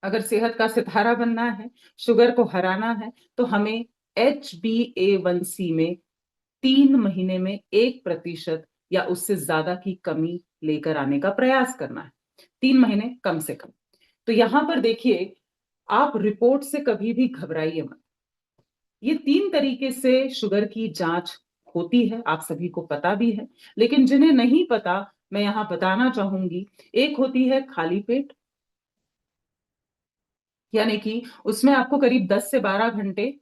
अगर सेहत का सितारा बनना है, शुगर को हराना है, तो हमें HbA1c में 3 महीने में 1% या उससे ज्यादा की कमी लेकर आने का प्रयास करना है। 3 महीने कम से कम। तो यहां पर देखिए, आप रिपोर्ट से कभी भी घबराइए मत। ये 3 तरीके से शुगर की जांच होती है, आप सभी को पता भी है। लेकिन जिन्हें नहीं पता, मैं यहां बताना चाहूंगी। एक होती है खाली पेट, यानी कि उसमें आपको करीब 10 से 12 घंटे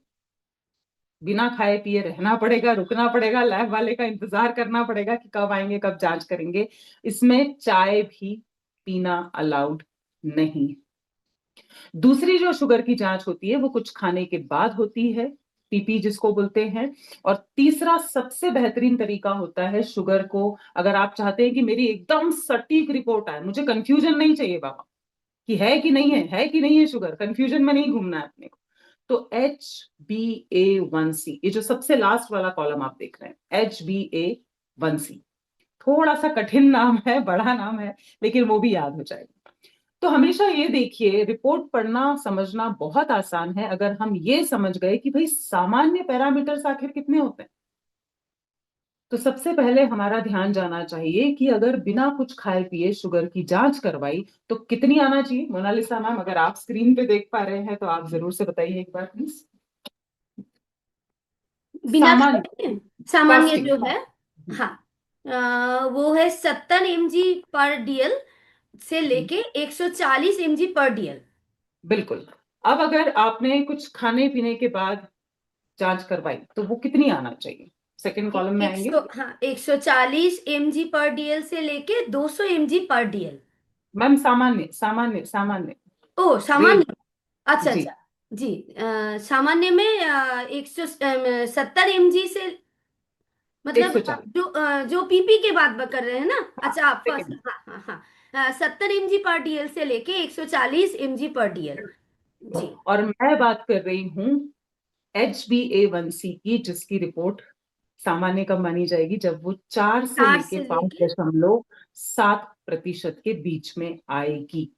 बिना खाए पिए रहना पड़ेगा, रुकना पड़ेगा, लैब वाले का इंतजार करना पड़ेगा कि कब आएंगे, कब जांच करेंगे। इसमें चाय भी पीना अलाउड नहीं। दूसरी जो शुगर की जांच होती है वो कुछ खाने के बाद होती है, पीपी जिसको बोलते हैं। और तीसरा सबसे बेहतरीन तरीका होता है शुगर को, अगर आप चाहते हैं कि मेरी एकदम सटीक रिपोर्ट आए, मुझे कंफ्यूजन नहीं चाहिए बाबा कि है कि नहीं है शुगर, कंफ्यूजन में नहीं घूमना है अपने को। तो HbA1c, ये जो सबसे लास्ट वाला कॉलम आप देख रहे हैं, HbA1c, थोड़ा सा कठिन नाम है, बड़ा नाम है, लेकिन वो भी याद हो जाएगा। तो हमेशा ये देखिए, रिपोर्ट पढ़ना समझना बहुत आसान है अगर हम ये समझ गए कि भाई सामान्य पैरामीटर्स आखिर कितने होते हैं। तो सबसे पहले हमारा ध्यान जाना चाहिए कि अगर बिना कुछ खाए पिए शुगर की जांच करवाई तो कितनी आना चाहिए। मोनालिसा मैम, अगर आप स्क्रीन पे देख पा रहे हैं तो आप जरूर से बताइए एक बार प्लीज। बिना सामान्य, खाए सामान्य फास्टिंग। जो है, हाँ, वो है 70 mg/dl से लेके 140 mg/dl। बिल्कुल। अब अगर आपने कुछ खाने पीने के बाद जांच करवाई तो वो कितनी आना चाहिए, सेकंड कॉलम में एक आएंगे। सौ हाँ 140 mg/dl से लेके 200 mg/dl। मैम सामान्य सामान्य सामान्य ओ, रेंज। सामान्य। अच्छा जी। अच्छा। जी, सामान्य में 170 mg से, मतलब 140 जो पीपी के बात कर रहे हैं ना। अच्छा, आप फर्स्ट, सेकंड। हाँ हाँ हाँ, 70 mg/dl से लेके 140 mg/dl। जी, और मैं बात कर रही हूँ HbA1c की, जिसकी रिपोर्ट सामान्य कब मानी जाएगी, जब वो 4 से 4 लेके से पांच लेके। दशमलव सात प्रतिशत के बीच में आएगी।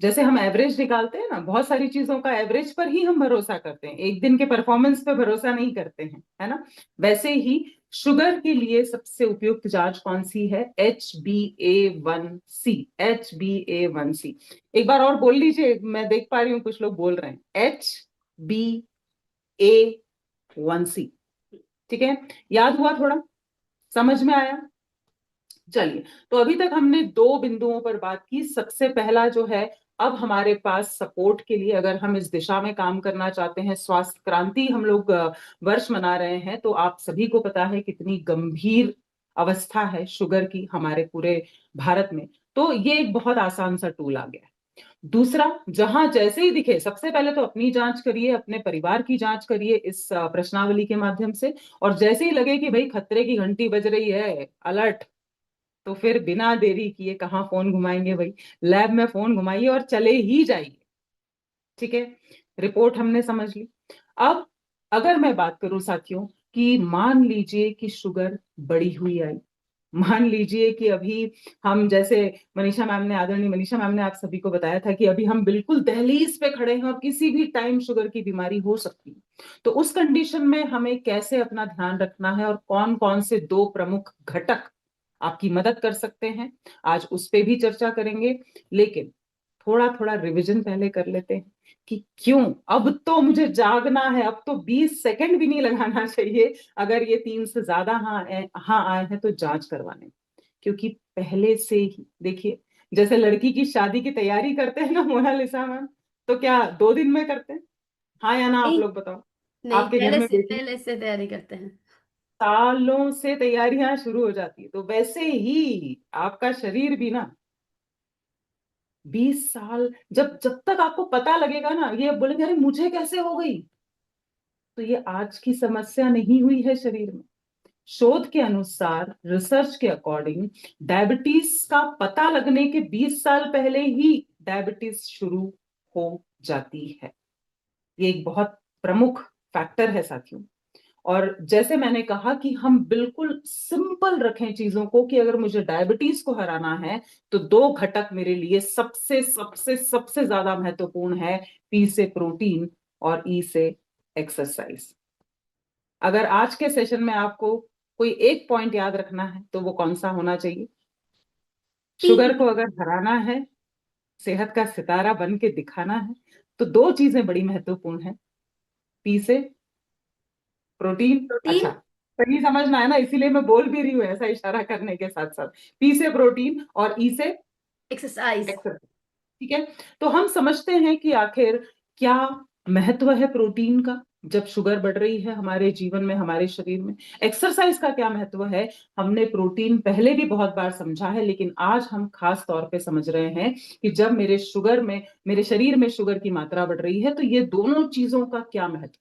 जैसे हम एवरेज निकालते हैं ना, बहुत सारी चीजों का एवरेज पर ही हम भरोसा करते हैं, एक दिन के परफॉर्मेंस पे भरोसा नहीं करते हैं, है ना। वैसे ही शुगर के लिए सबसे उपयुक्त जांच कौन सी है, HbA1c। HbA1c एक बार और बोल लीजिए, मैं देख पा रही हूँ कुछ लोग बोल रहे हैं HbA1c। ठीक है, याद हुआ थोड़ा, समझ में आया। चलिए, तो अभी तक हमने 2 बिंदुओं पर बात की। सबसे पहला जो है, अब हमारे पास सपोर्ट के लिए, अगर हम इस दिशा में काम करना चाहते हैं, स्वास्थ्य क्रांति हम लोग वर्ष मना रहे हैं, तो आप सभी को पता है कितनी गंभीर अवस्था है शुगर की हमारे पूरे भारत में। तो ये एक बहुत आसान सा टूल आ गया है। दूसरा, जहां जैसे ही दिखे, सबसे पहले तो अपनी जांच करिए, अपने परिवार की जांच करिए इस प्रश्नावली के माध्यम से। और जैसे ही लगे कि भाई खतरे की घंटी बज रही है, अलर्ट, तो फिर बिना देरी किए कहाँ फोन घुमाएंगे भाई, लैब में फोन घुमाइए और चले ही जाइए। ठीक है, रिपोर्ट हमने समझ ली। अब अगर मैं बात करूं साथियों, कि मान लीजिए कि शुगर बढ़ी हुई आई, मान लीजिए कि अभी हम, जैसे मनीषा मैम ने, आदरणीय मनीषा मैम ने आप सभी को बताया था कि अभी हम बिल्कुल दहलीज पे खड़े हैं और किसी भी टाइम शुगर की बीमारी हो सकती है। तो उस कंडीशन में हमें कैसे अपना ध्यान रखना है और कौन कौन से 2 प्रमुख घटक आपकी मदद कर सकते हैं, आज उस पे भी चर्चा करेंगे। लेकिन थोड़ा थोड़ा रिवीजन पहले कर लेते हैं कि क्यों अब तो मुझे जागना है, अब तो 20 सेकंड भी नहीं लगाना चाहिए अगर ये 3 से ज्यादा हाँ आए हैं तो जांच करवाने। क्योंकि पहले से ही देखिए, जैसे लड़की की शादी की तैयारी करते हैं ना मोनालिसा मैम, तो क्या 2 दिन में करते हैं, हाँ या ना, आप नहीं लोग बताओ। नहीं, आपके घर में बेटी पहले से तैयारी करते हैं। सालों से तैयारियां शुरू हो जाती है, तो वैसे ही आपका शरीर भी ना 20 साल, जब जब तक आपको पता लगेगा ना, ये बोलेंगे अरे मुझे कैसे हो गई, तो ये आज की समस्या नहीं हुई है शरीर में। शोध के अनुसार, रिसर्च के अकॉर्डिंग, डायबिटीज का पता लगने के 20 साल पहले ही डायबिटीज शुरू हो जाती है। ये एक बहुत प्रमुख फैक्टर है साथियों। और जैसे मैंने कहा कि हम बिल्कुल सिंपल रखें चीजों को, कि अगर मुझे डायबिटीज को हराना है तो दो घटक मेरे लिए सबसे सबसे सबसे ज्यादा महत्वपूर्ण है, पी से प्रोटीन और ई से एक्सरसाइज। अगर आज के सेशन में आपको कोई एक पॉइंट याद रखना है तो वो कौन सा होना चाहिए? शुगर को अगर हराना है, सेहत का सितारा बन के दिखाना है, तो दो चीजें बड़ी महत्वपूर्ण है, पी से प्रोटीन। प्रोटीन, अच्छा, सही समझना है ना, इसीलिए मैं बोल भी रही हूँ ऐसा इशारा करने के साथ साथ, पी से प्रोटीन और ई से एक्सरसाइज। एक्सरसाइज। ठीक है, तो हम समझते हैं कि आखिर क्या महत्व है प्रोटीन का जब शुगर बढ़ रही है हमारे जीवन में, हमारे शरीर में। एक्सरसाइज का क्या महत्व है, हमने प्रोटीन पहले भी बहुत बार समझा है, लेकिन आज हम खास तौर पे समझ रहे हैं कि जब मेरे शरीर में शुगर की मात्रा बढ़ रही है तो ये दोनों चीजों का क्या महत्व।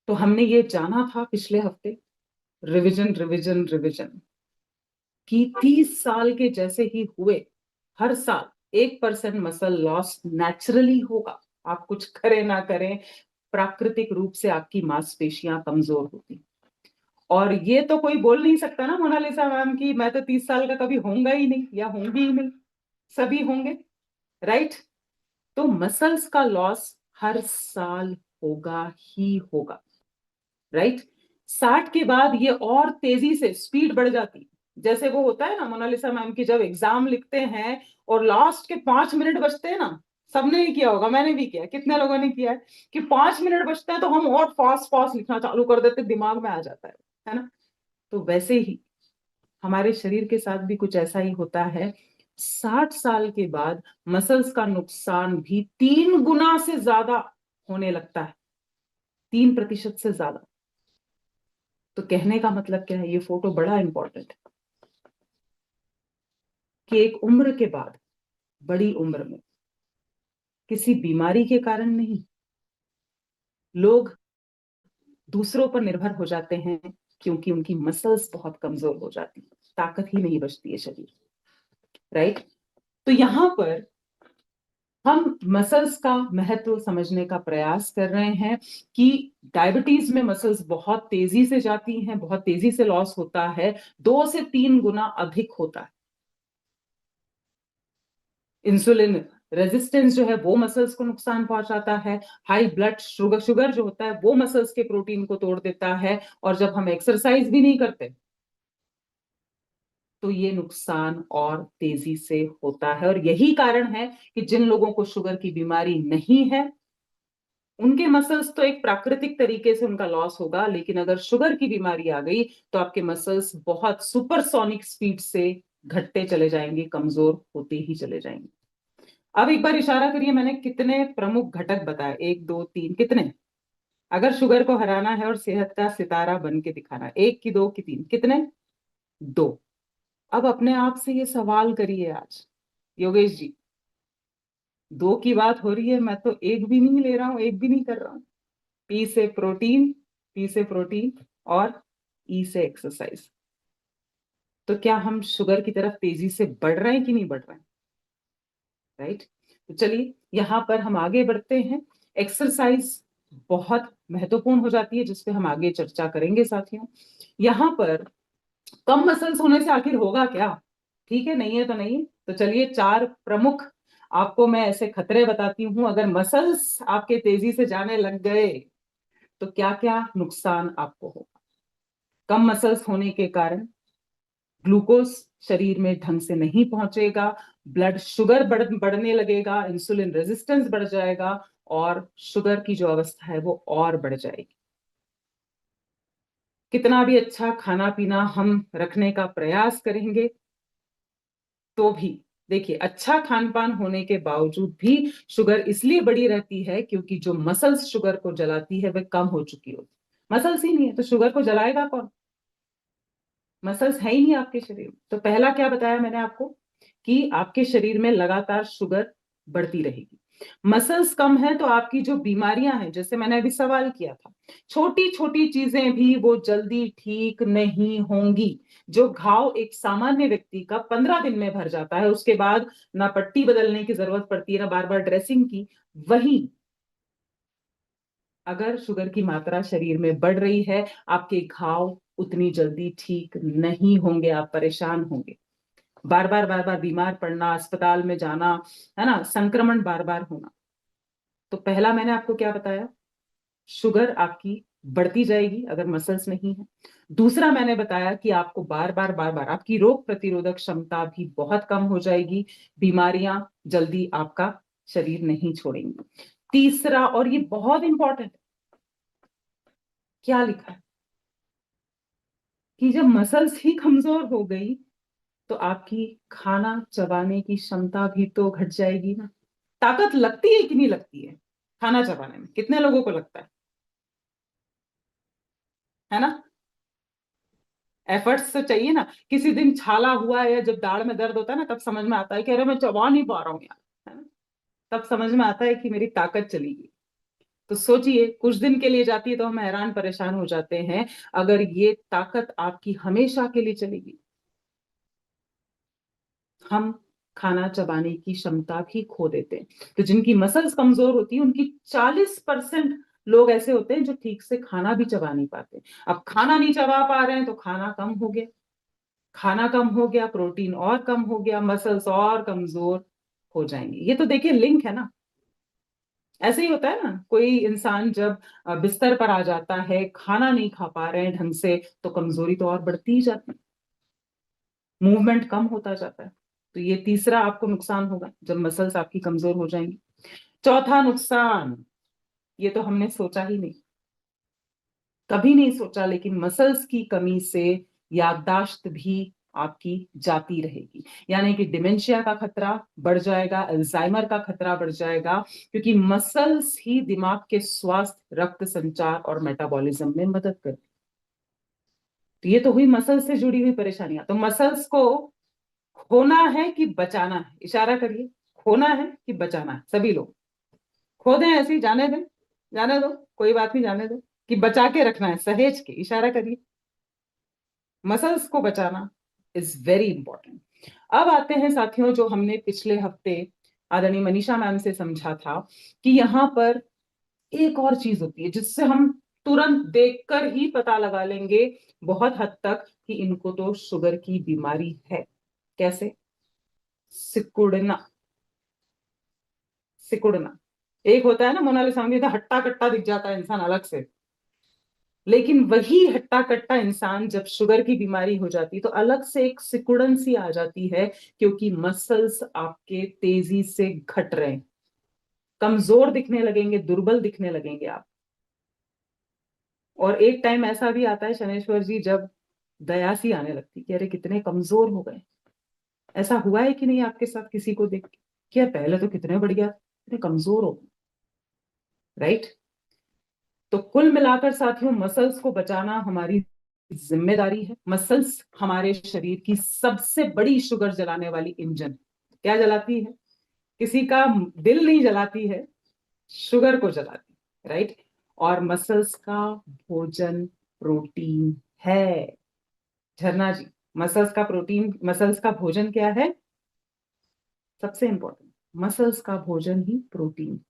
तो हमने ये जाना था पिछले हफ्ते, रिवीजन रिवीजन रिवीजन, कि 30 साल के जैसे ही हुए हर साल 1% मसल लॉस नेचुरली होगा, आप कुछ करें ना करें, प्राकृतिक रूप से आपकी मांसपेशियां कमजोर होती। और ये तो कोई बोल नहीं सकता ना मोनालिसा मैम की मैं तो 30 साल का कभी होऊंगा ही नहीं या होंगी ही नहीं, सभी होंगे, राइट? तो मसल्स का लॉस हर साल होगा ही होगा, राइट? 60 के बाद ये और तेजी से स्पीड बढ़ जाती, जैसे वो होता है ना मोनालिसा मैम की, जब एग्जाम लिखते हैं और लास्ट के 5 मिनट बचते हैं ना, सबने ही किया होगा, मैंने भी किया, कितने लोगों ने किया है कि 5 मिनट बचते हैं तो हम और फास्ट फास्ट लिखना चालू कर देते, दिमाग में आ जाता है ना? तो वैसे ही हमारे शरीर के साथ भी कुछ ऐसा ही होता है। 60 साल के बाद मसल्स का नुकसान भी 3 गुना से ज्यादा होने लगता है, 3% से ज्यादा। तो कहने का मतलब क्या है, ये फोटो बड़ा इंपॉर्टेंट है कि एक उम्र के बाद, बड़ी उम्र में, किसी बीमारी के कारण नहीं, लोग दूसरों पर निर्भर हो जाते हैं क्योंकि उनकी मसल्स बहुत कमजोर हो जाती है, ताकत ही नहीं बचती है शरीर, राइट? तो यहां पर हम मसल्स का महत्व समझने का प्रयास कर रहे हैं कि डायबिटीज में मसल्स बहुत तेजी से जाती हैं, बहुत तेजी से लॉस होता है, 2 से 3 गुना अधिक होता है। इंसुलिन रेजिस्टेंस जो है वो मसल्स को नुकसान पहुंचाता है, हाई ब्लड शुगर जो होता है वो मसल्स के प्रोटीन को तोड़ देता है, और जब हम एक्सरसाइज भी नहीं करते तो ये नुकसान और तेजी से होता है। और यही कारण है कि जिन लोगों को शुगर की बीमारी नहीं है उनके मसल्स तो एक प्राकृतिक तरीके से उनका लॉस होगा, लेकिन अगर शुगर की बीमारी आ गई तो आपके मसल्स बहुत सुपरसोनिक स्पीड से घटते चले जाएंगे, कमजोर होते ही चले जाएंगे। अब एक बार इशारा करिए, मैंने कितने प्रमुख घटक बताए, 1 2 3, कितने? अगर शुगर को हराना है और सेहत का सितारा बन के दिखाना है, 1 की 2 की 3, कितने? 2। अब अपने आप से ये सवाल करिए आज, योगेश जी, 2 की बात हो रही है, मैं तो एक भी नहीं ले रहा हूं, एक भी नहीं कर रहा हूं। पी से प्रोटीन, पी से प्रोटीन और ई से एक्सरसाइज। तो क्या हम शुगर की तरफ तेजी से बढ़ रहे हैं कि नहीं बढ़ रहे हैं, राइट? तो चलिए यहां पर हम आगे बढ़ते हैं। एक्सरसाइज बहुत महत्वपूर्ण हो जाती है जिसपे हम आगे चर्चा करेंगे साथियों। यहां पर कम मसल्स होने से आखिर होगा क्या? ठीक है, नहीं है तो नहीं, तो चलिए 4 प्रमुख आपको मैं ऐसे खतरे बताती हूं, अगर मसल्स आपके तेजी से जाने लग गए तो क्या क्या नुकसान आपको होगा। कम मसल्स होने के कारण ग्लूकोज शरीर में ढंग से नहीं पहुंचेगा, ब्लड शुगर बढ़ने लगेगा, इंसुलिन रेजिस्टेंस बढ़ जाएगा और शुगर की जो अवस्था है वो और बढ़ जाएगी। कितना भी अच्छा खाना पीना हम रखने का प्रयास करेंगे तो भी देखिए, अच्छा खान पान होने के बावजूद भी शुगर इसलिए बढ़ी रहती है क्योंकि जो मसल्स शुगर को जलाती है वह कम हो चुकी होती। मसल्स ही नहीं है तो शुगर को जलाएगा कौन? मसल्स है ही नहीं आपके शरीर में। तो पहला क्या बताया मैंने आपको कि आपके शरीर में लगातार शुगर बढ़ती रहेगी। मसल्स कम है तो आपकी जो बीमारियां हैं, जैसे मैंने अभी सवाल किया था, छोटी छोटी चीजें भी वो जल्दी ठीक नहीं होंगी। जो घाव एक सामान्य व्यक्ति का 15 दिन में भर जाता है, उसके बाद ना पट्टी बदलने की जरूरत पड़ती है ना बार बार ड्रेसिंग की, वही अगर शुगर की मात्रा शरीर में बढ़ रही है, आपके घाव उतनी जल्दी ठीक नहीं होंगे, आप परेशान होंगे, बार बार बीमार पड़ना, अस्पताल में जाना, है ना, संक्रमण बार बार होना। तो पहला मैंने आपको क्या बताया, शुगर आपकी बढ़ती जाएगी अगर मसल्स नहीं है। दूसरा मैंने बताया कि आपको बार बार आपकी रोग प्रतिरोधक क्षमता भी बहुत कम हो जाएगी, बीमारियां जल्दी आपका शरीर नहीं छोड़ेंगी। तीसरा, और ये बहुत इंपॉर्टेंट, क्या लिखा है कि जब मसल्स ही कमजोर हो गई तो आपकी खाना चबाने की क्षमता भी तो घट जाएगी ना। ताकत लगती है कि नहीं लगती है खाना चबाने में, कितने लोगों को लगता है ना। एफर्ट्स तो चाहिए ना। किसी दिन छाला हुआ है या जब दाढ़ में दर्द होता है ना, तब समझ में आता है कि अरे मैं चबा नहीं पा रहा हूँ यार, है ना। तब समझ में आता है कि मेरी ताकत चली गई। तो सोचिए, कुछ दिन के लिए जाती है तो हम हैरान परेशान हो जाते हैं, अगर ये ताकत आपकी हमेशा के लिए चलेगी, हम खाना चबाने की क्षमता भी खो देते हैं। तो जिनकी मसल्स कमजोर होती है, उनकी 40% लोग ऐसे होते हैं जो ठीक से खाना भी चबा नहीं पाते। अब खाना नहीं चबा पा रहे हैं तो खाना कम हो गया, खाना कम हो गया, प्रोटीन और कम हो गया, मसल्स और कमजोर हो जाएंगे। ये तो देखिए लिंक है ना। ऐसे ही होता है ना, कोई इंसान जब बिस्तर पर आ जाता है, खाना नहीं खा पा रहे हैं ढंग से, तो कमजोरी तो और बढ़ती ही जाती है, मूवमेंट कम होता जाता है। तो ये तीसरा आपको नुकसान होगा जब मसल्स आपकी कमजोर हो जाएंगी। चौथा नुकसान, ये तो हमने सोचा ही नहीं, कभी नहीं सोचा, लेकिन मसल्स की कमी से याददाश्त भी आपकी जाती रहेगी। यानी कि डिमेंशिया का खतरा बढ़ जाएगा, अल्जाइमर का खतरा बढ़ जाएगा, क्योंकि मसल्स ही दिमाग के स्वास्थ्य, रक्त संचार और मेटाबॉलिज्म में मदद करती। तो ये तो हुई मसल्स से जुड़ी हुई परेशानियां। तो मसल्स को खोना है कि बचाना है, इशारा करिए। खोना है कि बचाना है, सभी लोग खो दें, ऐसे ही जाने दें, जाने दो, कोई बात नहीं, जाने दो, कि बचा के रखना है, सहेज के, इशारा करिए। मसल्स को बचाना इज वेरी इंपॉर्टेंट। अब आते हैं साथियों, जो हमने पिछले हफ्ते आदरणीय मनीषा मैम से समझा था, कि यहां पर एक और चीज होती है जिससे हम तुरंत देखकर ही पता लगा लेंगे बहुत हद तक कि इनको तो शुगर की बीमारी है। कैसे? सिकुड़ना। सिकुड़ना एक होता है ना, मोनालिसा में तो हट्टा कट्टा दिख जाता है इंसान अलग से, लेकिन वही हट्टा कट्टा इंसान जब शुगर की बीमारी हो जाती तो अलग से एक सिकुड़न सी आ जाती है, क्योंकि मसल्स आपके तेजी से घट रहे हैं, कमजोर दिखने लगेंगे, दुर्बल दिखने लगेंगे आप। और एक टाइम ऐसा भी आता है शनेश्वर जी, जब दया सी आने लगती कि अरे कितने कमजोर हो गए। ऐसा हुआ है कि नहीं आपके साथ किसी को देख के, कि यार पहले तो कितने बढ़िया, कितने कमजोर हो, राइट। तो कुल मिलाकर साथियों, मसल्स को बचाना हमारी जिम्मेदारी है। मसल्स हमारे शरीर की सबसे बड़ी शुगर जलाने वाली इंजन। क्या जलाती है? किसी का दिल नहीं जलाती है, शुगर को जलाती है, राइट। और मसल्स का भोजन प्रोटीन है। झरना जी, मसल्स का प्रोटीन, मसल्स का भोजन क्या है? सबसे इंपॉर्टेंट, मसल्स का भोजन ही प्रोटीन।